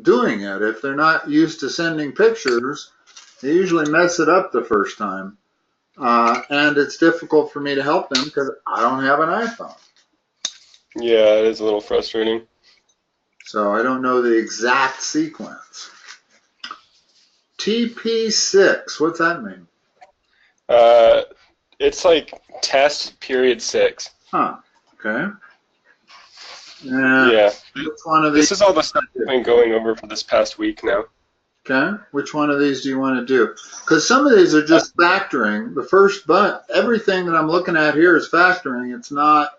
doing it. If they're not used to sending pictures, they usually mess it up the first time. And it's difficult for me to help them because I don't have an iPhone. Yeah, it is a little frustrating. So I don't know the exact sequence. TP6, what's that mean? It's like test period 6. Huh, okay. Yeah. Which one of these? This is all the stuff we've been going over for this past week now. Okay, which one of these do you want to do? Because some of these are just factoring. The first, but everything that I'm looking at here is factoring. It's not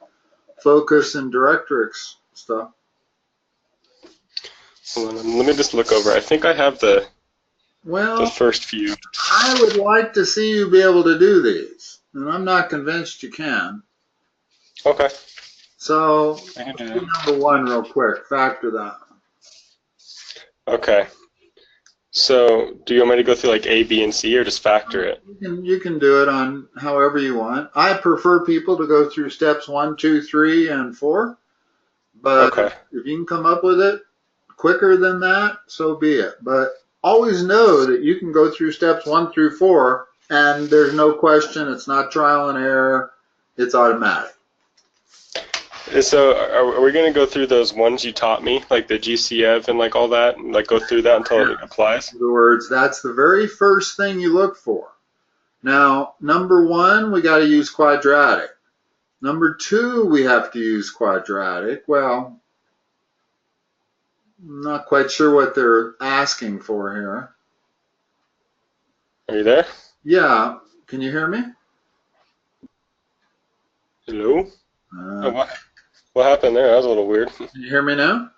focus and directrix stuff. Hold on, let me just look over. I think I have the first few. I would like to see you be able to do these, and I'm not convinced you can. Okay. So, let's do number 1 real quick. Factor that. Okay. So, do you want me to go through like A, B, and C, or just factor it? You can do it on however you want. I prefer people to go through steps 1, 2, 3, and 4. But okay. If you can come up with it quicker than that, so be it. But always know that you can go through steps 1 through 4, and there's no question. It's not trial and error. It's automatic. So are we going to go through those ones you taught me, like the GCF and like all that, and like go through that until it applies? In other words, that's the very first thing you look for. Now, number 1, we got to use quadratic. Number 2, we have to use quadratic. Well, I'm not quite sure what they're asking for here. Are you there? Yeah. Can you hear me? Hello? What happened there? That was a little weird. Can you hear me now?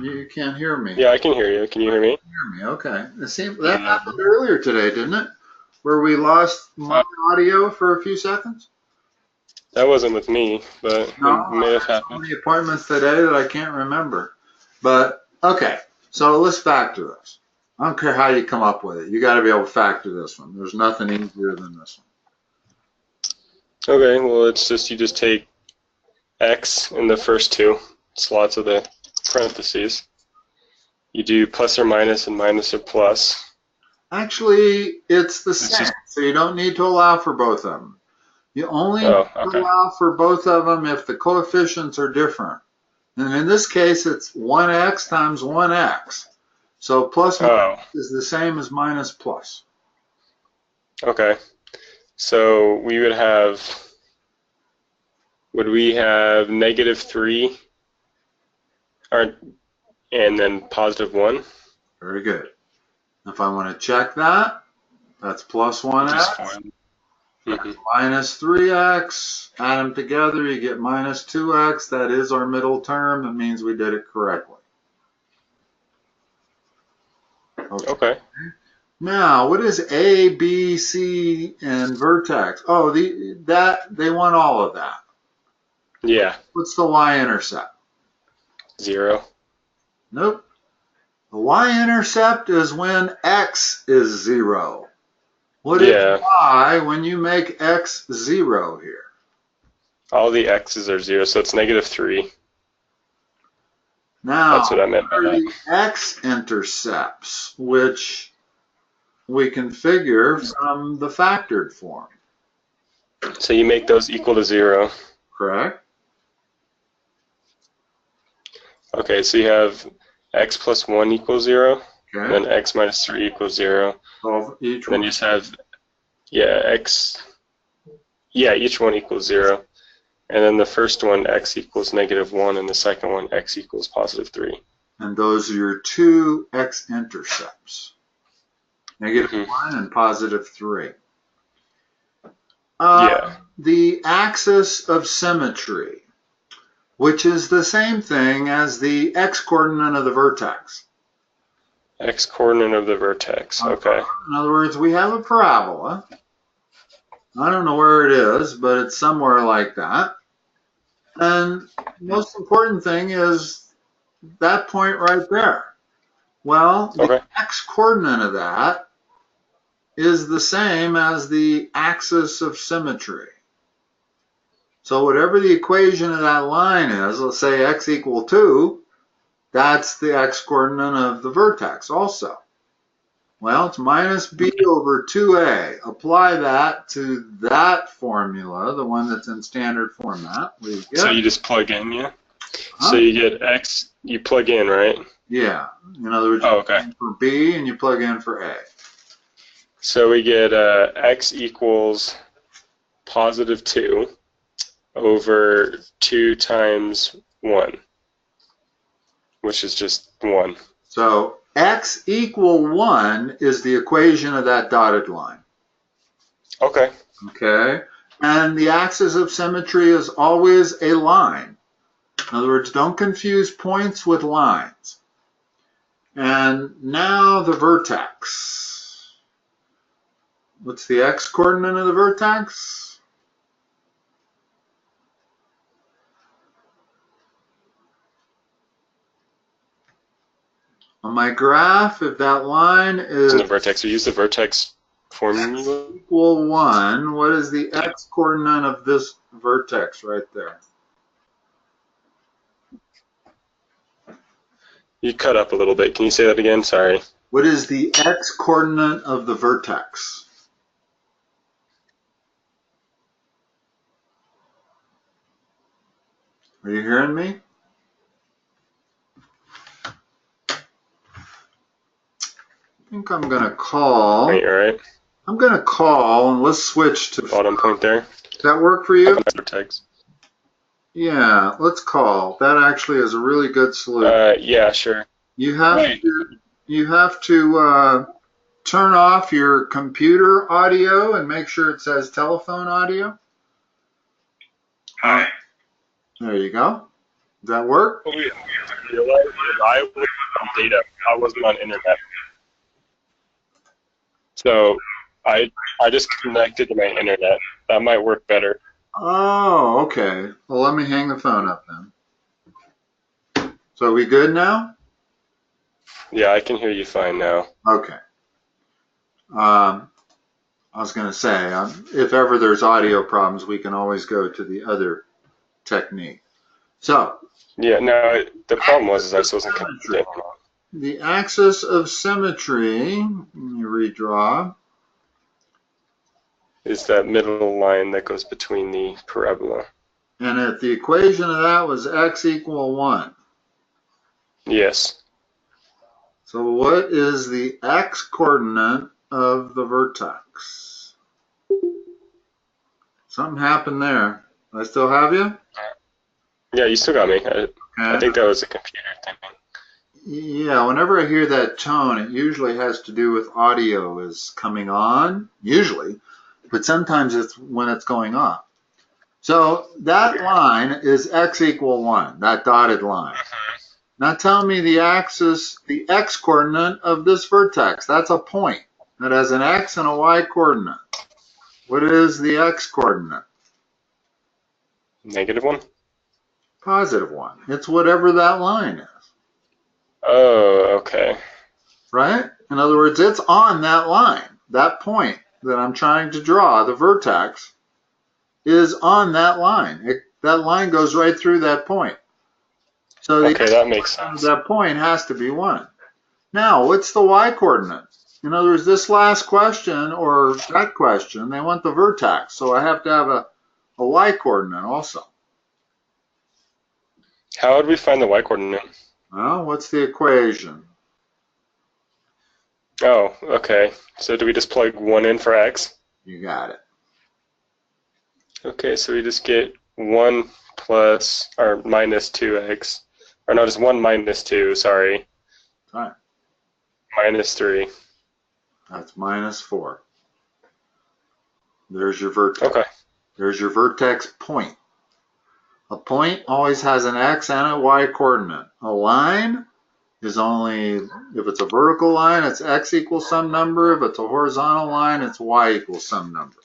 You can't hear me. Yeah, I can hear you. Can you hear me? Hear me? Okay. That happened earlier today, didn't it? Where we lost my audio for a few seconds? That wasn't with me, but it may have happened. So many appointments today that I can't remember. But, okay. So let's factor this. I don't care how you come up with it. You got to be able to factor this one. There's nothing easier than this one. Okay, well, it's just you just take x in the first 2 slots of the parentheses. You do plus or minus and minus or plus. Actually, it's the same, so you don't need to allow for both of them. You only allow for both of them if the coefficients are different. And in this case, it's 1x times 1x. So plus minus is the same as minus plus. Okay. So we would have, negative 3 and then positive 1? Very good. If I want to check that, that's plus 1x. Minus 3x. Add them together, you get minus 2x. That is our middle term. That means we did it correctly. Okay. Now, what is A, B, C, and vertex? Oh, they want all of that. Yeah. What's the y-intercept? 0. Nope. The y-intercept is when x is 0. What is y when you make x 0 here? All the x's are 0, so it's negative 3. Now, that's what I meant by that. The X-intercepts, which we can figure from the factored form. So you make those equal to 0. Correct. Okay, so you have x plus 1 equals 0, okay. And then x minus 3 equals 0. Each and then you just have, each one equals 0. And then the first one, x equals negative 1, and the second one, x equals positive 3. And those are your 2 x-intercepts. Negative 1 and positive 3. The axis of symmetry, which is the same thing as the x-coordinate of the vertex. X-coordinate of the vertex, okay. In other words, we have a parabola. I don't know where it is, but it's somewhere like that. And the most important thing is that point right there. Well, the x-coordinate of that is the same as the axis of symmetry. So whatever the equation of that line is, let's say x equal 2, that's the x-coordinate of the vertex also. Well, it's minus b over 2a. Apply that to that formula, the one that's in standard format. What do you get? So you just plug in, yeah? Huh? So you get x, you plug in, right? Yeah. In other words, you plug in for b and you plug in for a. So we get x equals positive 2 over 2 times 1, which is just 1. So x equal 1 is the equation of that dotted line. Okay. Okay. And the axis of symmetry is always a line. In other words, don't confuse points with lines. And now the vertex. What's the x-coordinate of the vertex? On my graph, if that line is the vertex, we use the vertex formula. X equal 1, what is the x-coordinate of this vertex right there? You cut up a little bit. Can you say that again? Sorry. What is the x-coordinate of the vertex? Are you hearing me? I think I'm going to call. Wait, all right. I'm going to call, and let's switch to bottom point there. Does that work for you? Vertex. Yeah, let's call. That actually is a really good solution. Yeah, sure. You have to turn off your computer audio and make sure it says telephone audio. Hi. There you go. Does that work? I was on data. I wasn't on internet. So I just connected to my internet. That might work better. Oh, okay. Well, let me hang the phone up then. So are we good now? Yeah, I can hear you fine now. Okay. I was going to say, if ever there's audio problems, we can always go to the other technique. So. Yeah, no, the problem was I just wasn't connected. The axis of symmetry, let me redraw, is that middle line that goes between the parabola. And if the equation of that was x equal 1. Yes. So what is the x-coordinate of the vertex? Something happened there. I still have you? Yeah, you still got me. I think that was a computer thing. Yeah, whenever I hear that tone, it usually has to do with audio is coming on, usually, but sometimes it's when it's going off. So that line is x equal 1, that dotted line. Now tell me the axis, the x-coordinate of this vertex. That's a point that has an x and a y coordinate. What is the x-coordinate? -1? Positive 1. It's whatever that line is. Oh, okay. Right? In other words, it's on that line. That point that I'm trying to draw, the vertex, is on that line. That line goes right through that point. So the that makes sense. That point has to be 1. Now, what's the y-coordinate? In other words, this last question or that question, they want the vertex. So I have to have a y-coordinate also. How would we find the y-coordinate? Well, what's the equation? Oh, okay. So do we just plug 1 in for x? You got it. Okay, so we just get 1 plus, or minus 2x. Or no, just 1 minus 2, sorry. All right. Minus 3. That's minus 4. There's your vertex. Okay. There's your vertex point. A point always has an x and a y coordinate. A line is only, if it's a vertical line, it's x equals some number. If it's a horizontal line, it's y equals some number.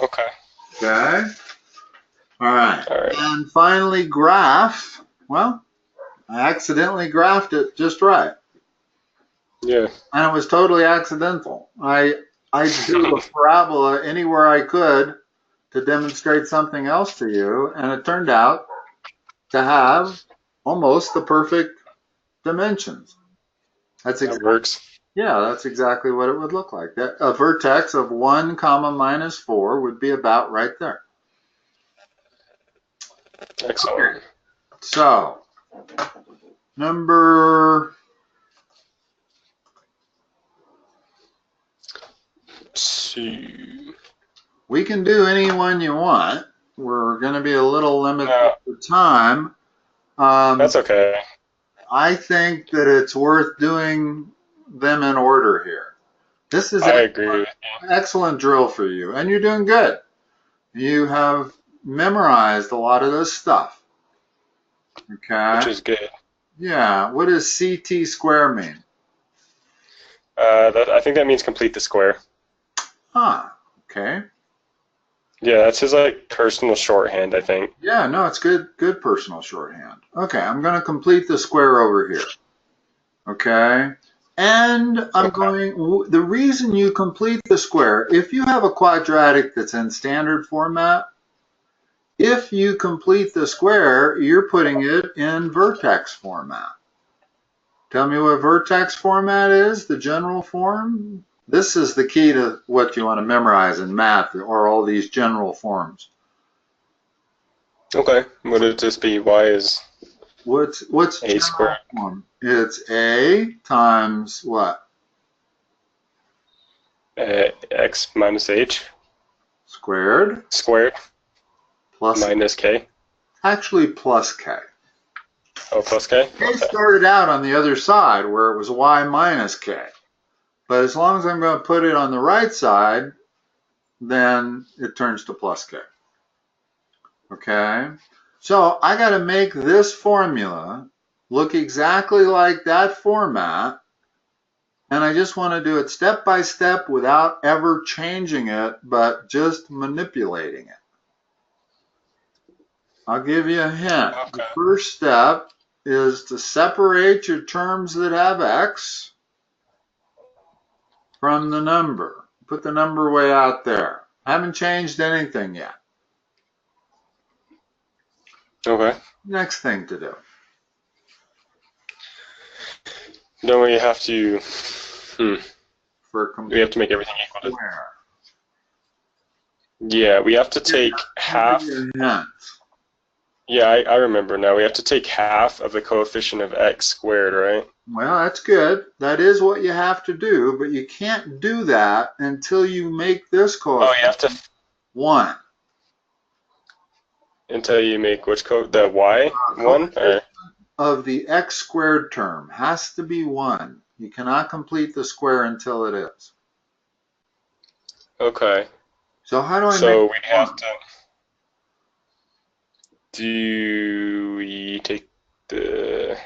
Okay. Okay? All right. All right. And finally, graph. Well, I accidentally graphed it just right. Yeah. And it was totally accidental. I drew a parabola anywhere I could to demonstrate something else to you, and it turned out to have almost the perfect dimensions. That works. Yeah, that's exactly what it would look like. That a vertex of 1 comma minus 4 would be about right there. Excellent. So, number... Let's see. We can do any one you want. We're going to be a little limited for time. That's okay. I think that it's worth doing them in order here. This is I agree with you. Excellent drill for you, and you're doing good. You have memorized a lot of this stuff. Okay. Which is good. Yeah. What does CT square mean? I think that means complete the square. Okay. Yeah, that's his like personal shorthand, I think. Yeah, no, it's good personal shorthand. Okay, I'm going to complete the square over here. Okay. And I'm going, the reason you complete the square, if you have a quadratic that's in standard format, if you complete the square, you're putting it in vertex format. Tell me what vertex format is, the general form. This is the key to what you want to memorize in math, or all these general forms. Okay, would it just be y is what's a squared? Form? It's a times what? X minus h Squared plus minus k. Actually, plus k. Oh, plus k? K started out on the other side where it was y minus k. But as long as I'm going to put it on the right side, then it turns to plus k. Okay? So I got to make this formula look exactly like that format, and I just want to do it step by step without ever changing it, but just manipulating it. I'll give you a hint. Okay. The first step is to separate your terms that have x from the number. Put the number way out there. I haven't changed anything yet. Okay. Next thing to do. Then we have to we have to make everything equal to square. Yeah, we have to take half. Yeah, I remember now. We have to take half of the coefficient of x squared, right? Well, that's good. That is what you have to do, but you can't do that until you make this coefficient you have to 1. Until you make which the y 1? Or? Of the x squared term has to be 1. You cannot complete the square until it is. Okay. So how do I So make we have to... Do we take the...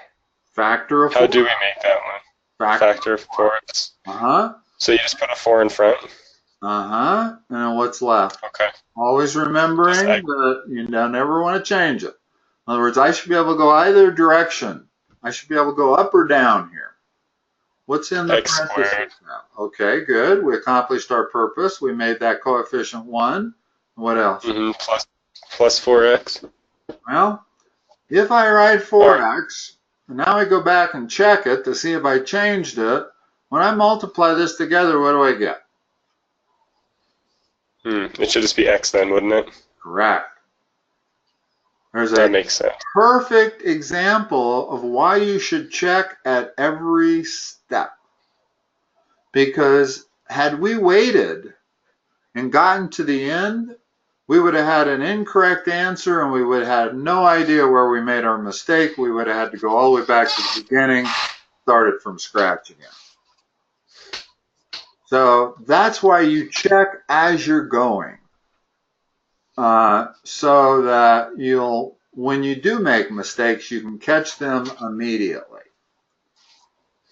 Factor of 4. How do we make that one? Factor of 4. So you just put a 4 in front? And then what's left? Okay. Always remembering that you never want to change it. In other words, I should be able to go either direction. I should be able to go up or down here. What's in the x parentheses now? Okay, good. We accomplished our purpose. We made that coefficient 1. What else? Plus 4x. Well, if I write 4x, and now I go back and check it to see if I changed it, when I multiply this together, what do I get? It should just be x then, wouldn't it? Correct. That makes sense. Perfect example of why you should check at every step. Because had we waited and gotten to the end, we would have had an incorrect answer and we would have had no idea where we made our mistake. We would have had to go all the way back to the beginning, start it from scratch again. So that's why you check as you're going. So that when you do make mistakes, you can catch them immediately.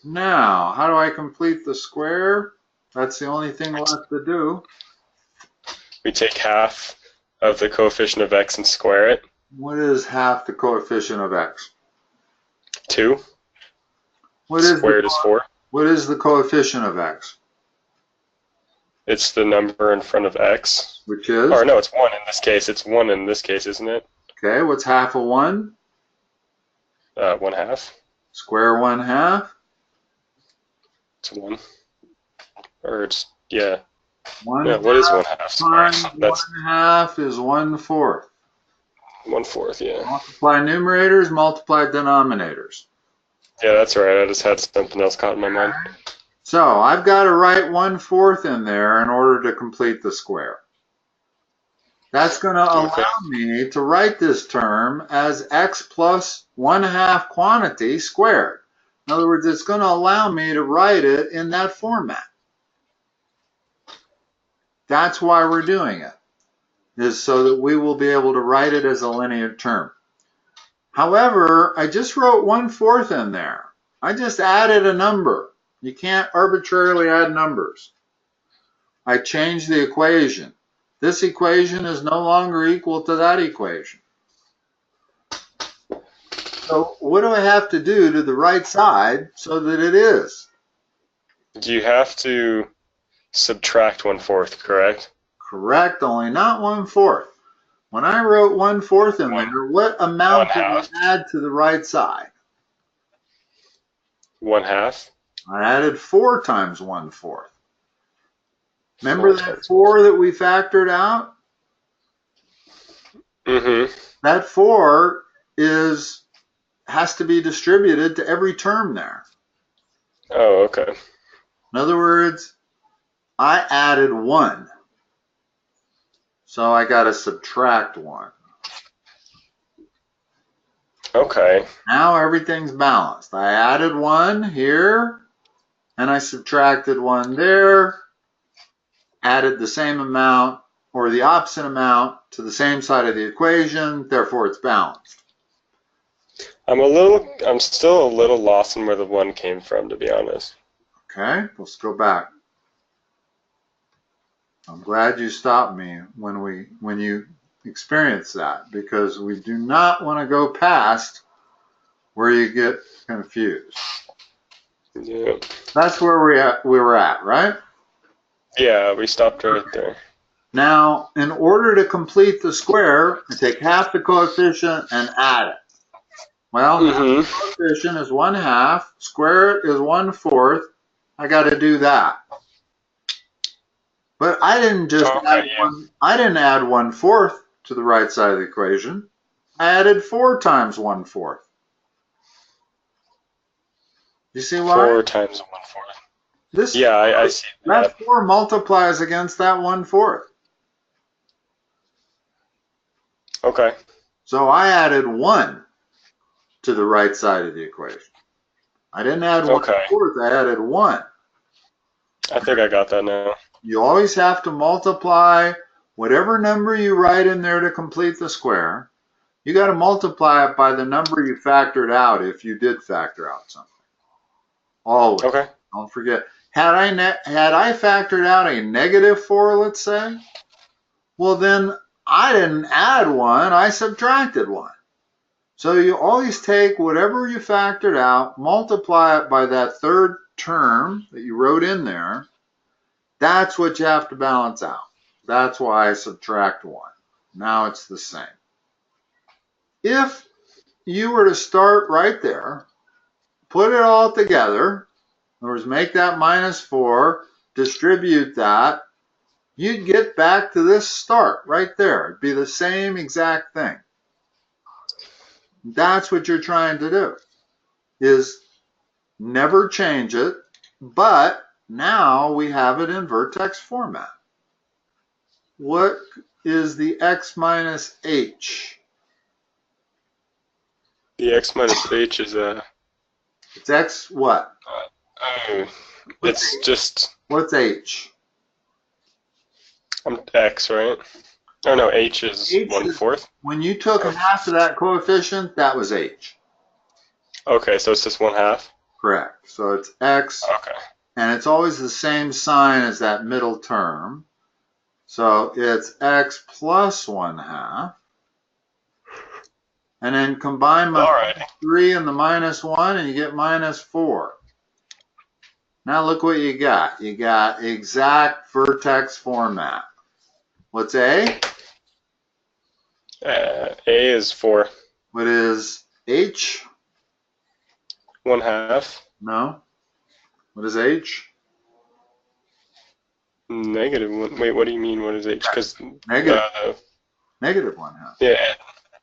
Now, how do I complete the square? That's the only thing left to do. We take half of the coefficient of x and square it. What is half the coefficient of x? 2. Squared is 4. What is the coefficient of x? It's the number in front of x. Which is? Or no, it's 1 in this case. It's 1 in this case, isn't it? Okay, what's half of 1? 1/2. Square 1/2? It's 1. Or it's, yeah. One Yeah, what is 1/2 squared? That's 1/2 is 1/4. 1/4, yeah. Multiply numerators, multiply denominators. Yeah, that's right. I just had something else caught in my mind. So I've got to write 1/4 in there in order to complete the square. That's going to allow me to write this term as x plus 1/2 quantity squared. In other words, it's going to allow me to write it in that format. That's why we're doing it, is so that we will be able to write it as a linear term. However, I just wrote 1/4 in there. I just added a number. You can't arbitrarily add numbers. I changed the equation. This equation is no longer equal to that equation. So what do I have to do to the right side so that it is? You have to subtract 1/4, correct? Correct, only not 1/4. When I wrote 1/4 in there, what amount did I add to the right side? 1/2. I added 4 times 1/4. Remember that 4 that we factored out? Mm-hmm. That 4 has to be distributed to every term there. Oh, okay. In other words, I added 1. So I got to subtract 1. Okay. Now everything's balanced. I added 1 here, and I subtracted 1 there, added the same amount or the opposite amount to the same side of the equation, therefore it's balanced. I'm still a little lost in where the 1 came from, to be honest. Okay, let's go back. I'm glad you stopped me when you experience that, because we do not want to go past where you get confused. Yeah. That's where we were at, right? Yeah, we stopped right there. Now, in order to complete the square, I take half the coefficient and add it. Well, half the coefficient is 1/2, square it is 1/4. I got to do that. But I didn't just I didn't add 1/4 to the right side of the equation. I added 4 times 1/4. You see why? 4 times 1/4. Yeah, I see that. That 4 multiplies against that 1/4. Okay. So I added 1 to the right side of the equation. I didn't add 1/4, I added 1. I think I got that now. You always have to multiply whatever number you write in there to complete the square. You got to multiply it by the number you factored out if you did factor out something. Always. Okay. Don't forget. Had I factored out a -4, let's say, well then I didn't add 1, I subtracted 1. So you always take whatever you factored out, multiply it by that third term that you wrote in there. That's what you have to balance out. That's why I subtract 1. Now it's the same. If you were to start right there, put it all together, in other words, make that -4, distribute that, you'd get back to this start right there. It'd be the same exact thing. That's what you're trying to do, is never change it, but now we have it in vertex format. What is the x minus h? The x minus h is a... It's x what? It's h? Just... What's h? X, right? Oh no, h is 1/4. When you took half of that coefficient, that was h. Okay, so it's just 1/2? Correct. So it's x. Okay. And it's always the same sign as that middle term. So it's x plus 1/2. And then combine my 3 and the -1 and you get -4. Now look what you got. You got exact vertex format. What's A? A is 4. What is H? 1/2. No. What is H? -1. Wait, what do you mean? What is H? Because Negative. Negative 1/2. Yeah.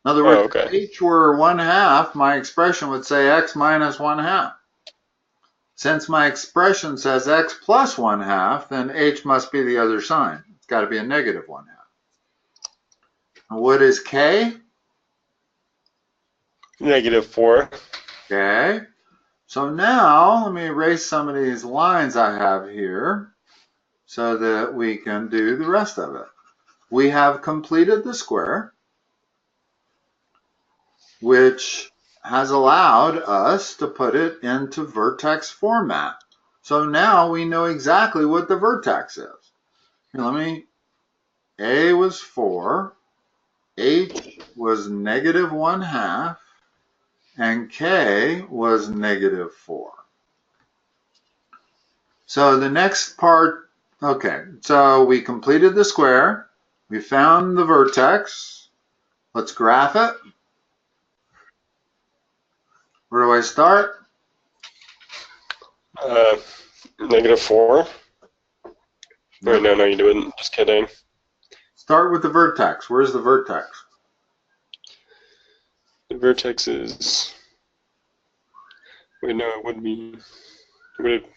In other words, okay. if H were 1/2, my expression would say X minus 1/2. Since my expression says X plus 1/2, then H must be the other sign. It's got to be a negative 1/2. What is K? -4. Okay. So now let me erase some of these lines I have here so that we can do the rest of it. We have completed the square, which has allowed us to put it into vertex format. So now we know exactly what the vertex is. Here, A was 4, H was -1/2, and K was -4. So the next part, okay, so we completed the square, we found the vertex. Let's graph it. Where do I start? -4. Wait, no, you didn't. Just kidding. Start with the vertex. Where's the vertex? The vertex is. Wait, no, it would be.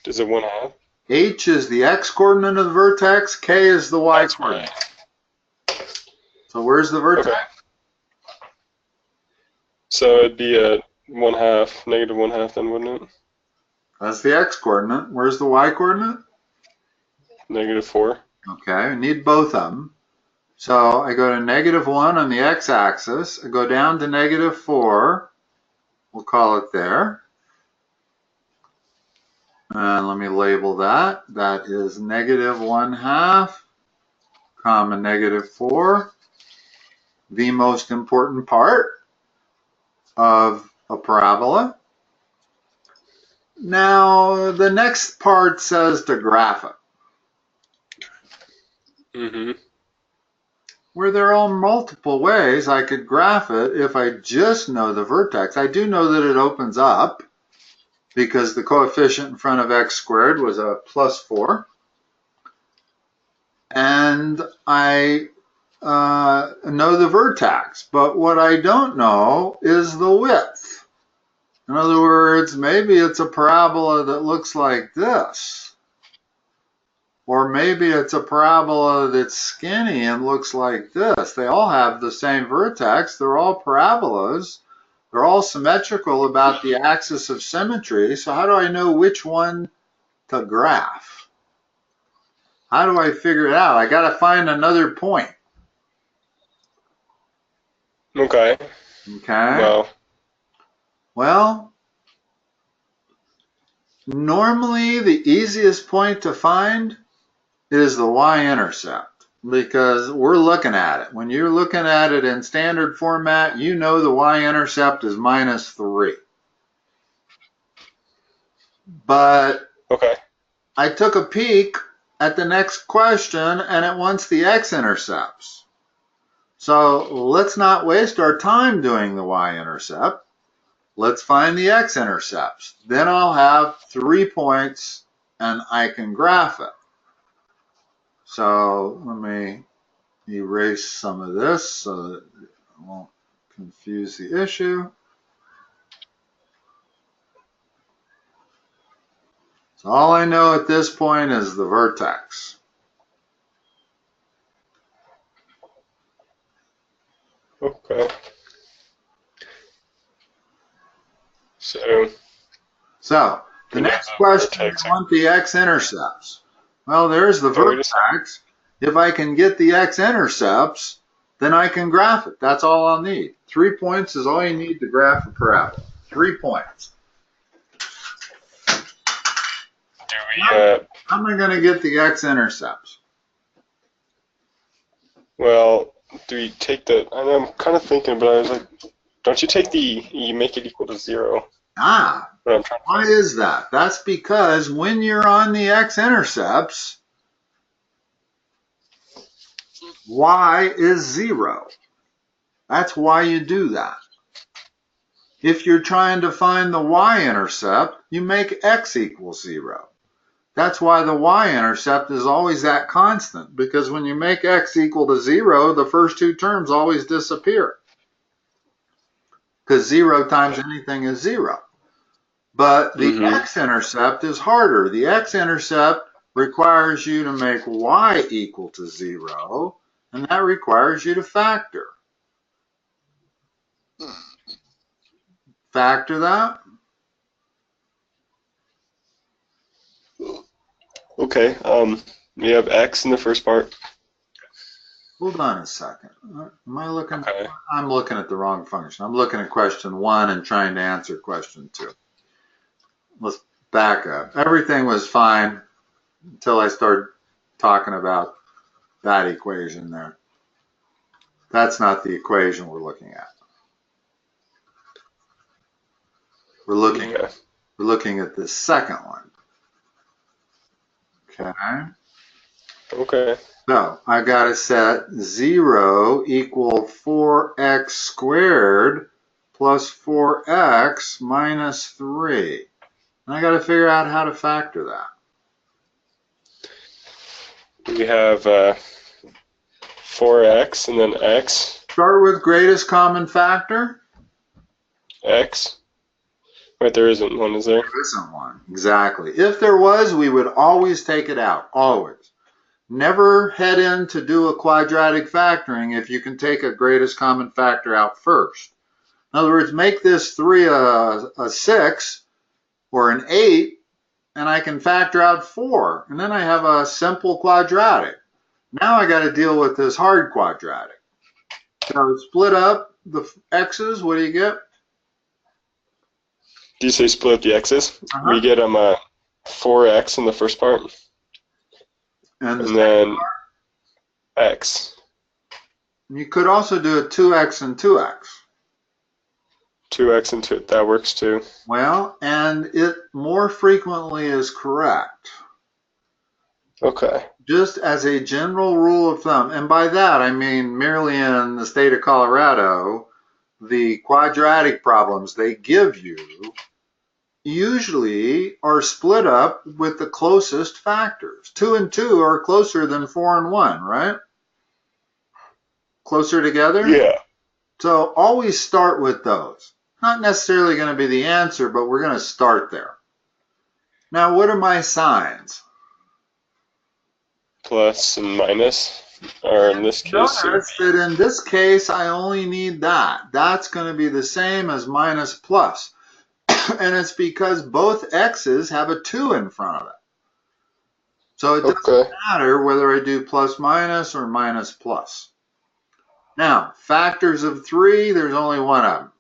Is it 1/2? H is the x coordinate of the vertex. K is the y coordinate. Right. So where's the vertex? Okay. So it'd be a 1/2, -1/2 then, wouldn't it? That's the x coordinate. Where's the y coordinate? -4. Okay, I need both of them. So I go to -1 on the x-axis. I go down to -4. We'll call it there. And let me label that. That is -1/2, comma -4. The most important part of a parabola. Now, the next part says to graph it. Where there are multiple ways I could graph it if I just know the vertex. I do know that it opens up because the coefficient in front of x squared was a +4. And I know the vertex, but what I don't know is the width. In other words, maybe it's a parabola that looks like this. Or maybe it's a parabola that's skinny and looks like this. They all have the same vertex. They're all parabolas. They're all symmetrical about the axis of symmetry. So how do I know which one to graph? How do I figure it out? I got to find another point. Okay. Okay. Well, normally the easiest point to find is the y-intercept because we're looking at it. When you're looking at it in standard format, you know the y-intercept is -3. But I took a peek at the next question and it wants the x-intercepts. So let's not waste our time doing the y-intercept. Let's find the x-intercepts. Then I'll have 3 points and I can graph it. So let me erase some of this so that it won't confuse the issue. So all I know at this point is the vertex. Okay. So the next question, I want the x-intercepts. Well, there's the vertex. If I can get the x-intercepts, then I can graph it. That's all I'll need. 3 points is all you need to graph a parabola. 3 points. How am I going to get the x-intercepts? Well, do we take the, I'm kind of thinking, but I was like, don't you take you make it equal to 0. Ah, why is that? That's because when you're on the X-intercepts, y is 0. That's why you do that. If you're trying to find the y-intercept, you make x equal 0. That's why the y-intercept is always that constant, because when you make x equal to 0, the first two terms always disappear. Because 0 times anything is 0. But the x-intercept is harder. The x-intercept requires you to make y equal to 0, and that requires you to factor. Factor that. Okay, we have x in the first part. Hold on a second. Am I looking? Okay. I'm looking at the wrong function. I'm looking at question 1 and trying to answer question 2. Let's back up. Everything was fine until I started talking about that equation there. That's not the equation we're looking at. We're looking at the second one. Okay. Okay. So I got to set 0 equal 4x squared plus 4x minus 3. And I got to figure out how to factor that. We have 4x and then x. Start with greatest common factor. X. Wait, there isn't one, is there? There isn't one. Exactly. If there was, we would always take it out. Always. Never head in to do a quadratic factoring if you can take a greatest common factor out first. In other words, make this 3 a 6 or an 8, and I can factor out 4. And then I have a simple quadratic. Now I got to deal with this hard quadratic. So split up the x's. What do you get? Do you say split up the x's? We get 4x in the first part. And then x. You could also do a 2x and 2x. 2x and 2, that works too. Well, and it more frequently is correct. Okay. Just as a general rule of thumb, and by that I mean merely in the state of Colorado, the quadratic problems they give you usually are split up with the closest factors. 2 and 2 are closer than 4 and 1, right? Closer together? Yeah. So always start with those. Not necessarily going to be the answer, but we're going to start there. Now, what are my signs? Plus and minus, or in this case. Notice that in this case, I only need that. That's going to be the same as minus plus. And it's because both x's have a 2 in front of it. So it doesn't matter whether I do plus minus or minus plus. Now, factors of 3, there's only one of them.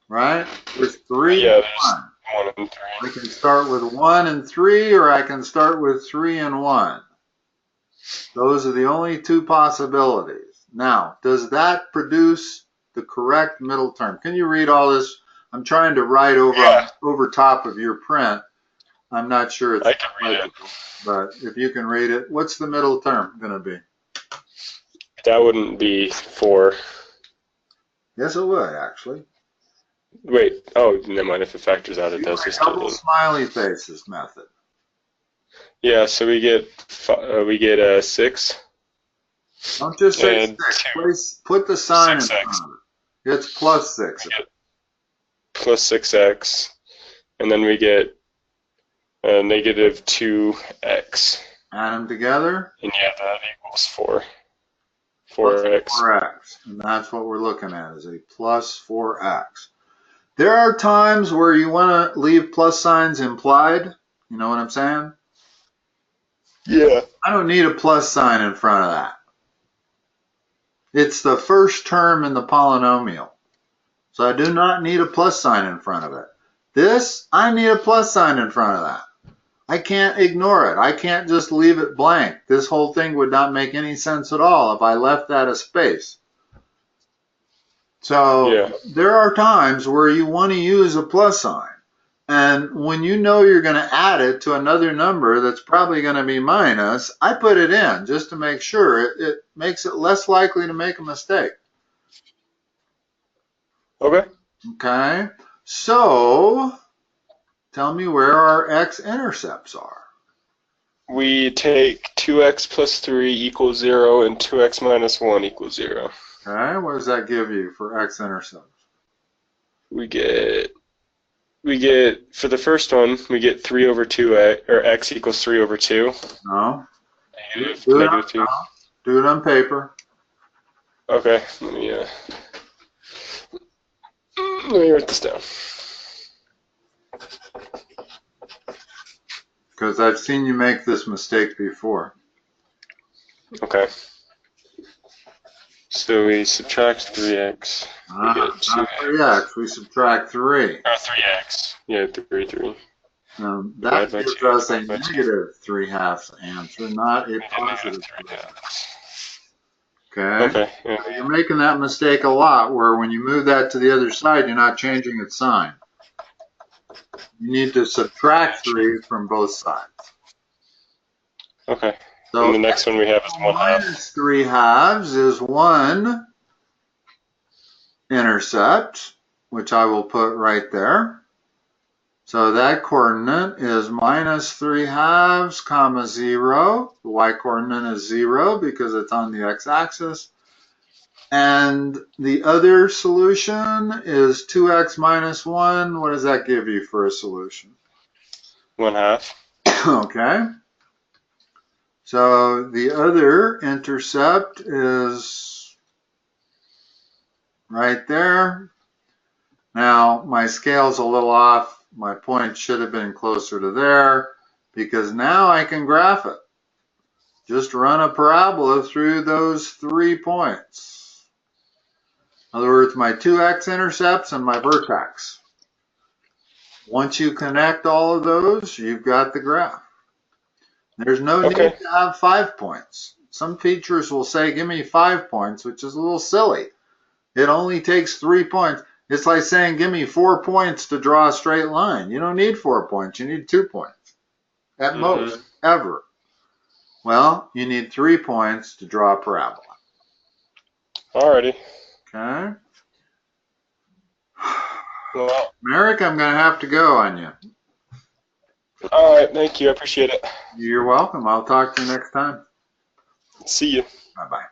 Right? There's 3 and 1. 1 and 3. I can start with 1 and 3, or I can start with 3 and 1. Those are the only two possibilities. Now, does that produce the correct middle term? Can you read all this? I'm trying to write over top of your print. I'm not sure it's I can read it. But if you can read it, what's the middle term going to be? That wouldn't be 4. Yes, it would, actually. Wait, oh, never mind. If it factors out, it does. Double smiley faces method. Yeah, so we get 6. Don't just say 6. Please put the sign in front of it. It's plus 6. Plus 6x, and then we get negative 2x. Add them together. And yeah, that equals 4. 4x. 4x. And that's what we're looking at, is a plus 4x. There are times where you want to leave plus signs implied. You know what I'm saying? Yeah. I don't need a plus sign in front of that. It's the first term in the polynomial. So I do not need a plus sign in front of it. This, I need a plus sign in front of that. I can't ignore it. I can't just leave it blank. This whole thing would not make any sense at all if I left that a space. So there are times where you want to use a plus sign. And when you know you're going to add it to another number that's probably going to be minus, I put it in just to make sure. It makes it less likely to make a mistake. Okay. Okay. So tell me where our x-intercepts are. We take 2x plus 3 equals 0 and 2x minus 1 equals 0. Okay. What does that give you for x-intercepts? We get, for the first one, we get 3 over 2, or x equals 3 over 2. No. Negative 2. Do it on paper. Okay. Let me write this down. Because I've seen you make this mistake before. Okay. So we subtract 3x. We get 2x. Not 3x. We subtract 3. Or 3x. Yeah, 3. That gives us a negative 3/2 answer, not a positive 3/2. Okay? Yeah. So you're making that mistake a lot, where when you move that to the other side, you're not changing its sign. You need to subtract 3 from both sides. Okay. So and the next one we have is 1/2. Minus 3/2 is 1 intercept, which I will put right there. So that coordinate is minus 3/2 comma 0. The y coordinate is 0 because it's on the x-axis. And the other solution is 2x minus 1. What does that give you for a solution? 1/2. Okay. So the other intercept is right there. Now my scale's a little off. My point should have been closer to there, because now I can graph it. Just run a parabola through those 3 points. In other words, my 2 x-intercepts and my vertex. Once you connect all of those, you've got the graph. There's no need to have 5 points. Some teachers will say, give me 5 points, which is a little silly. It only takes 3 points. It's like saying, give me 4 points to draw a straight line. You don't need 4 points. You need 2 points at most, ever. Well, you need 3 points to draw a parabola. Alrighty. Okay. Well, Merrick, I'm going to have to go on you. All right. Thank you. I appreciate it. You're welcome. I'll talk to you next time. See you. Bye-bye.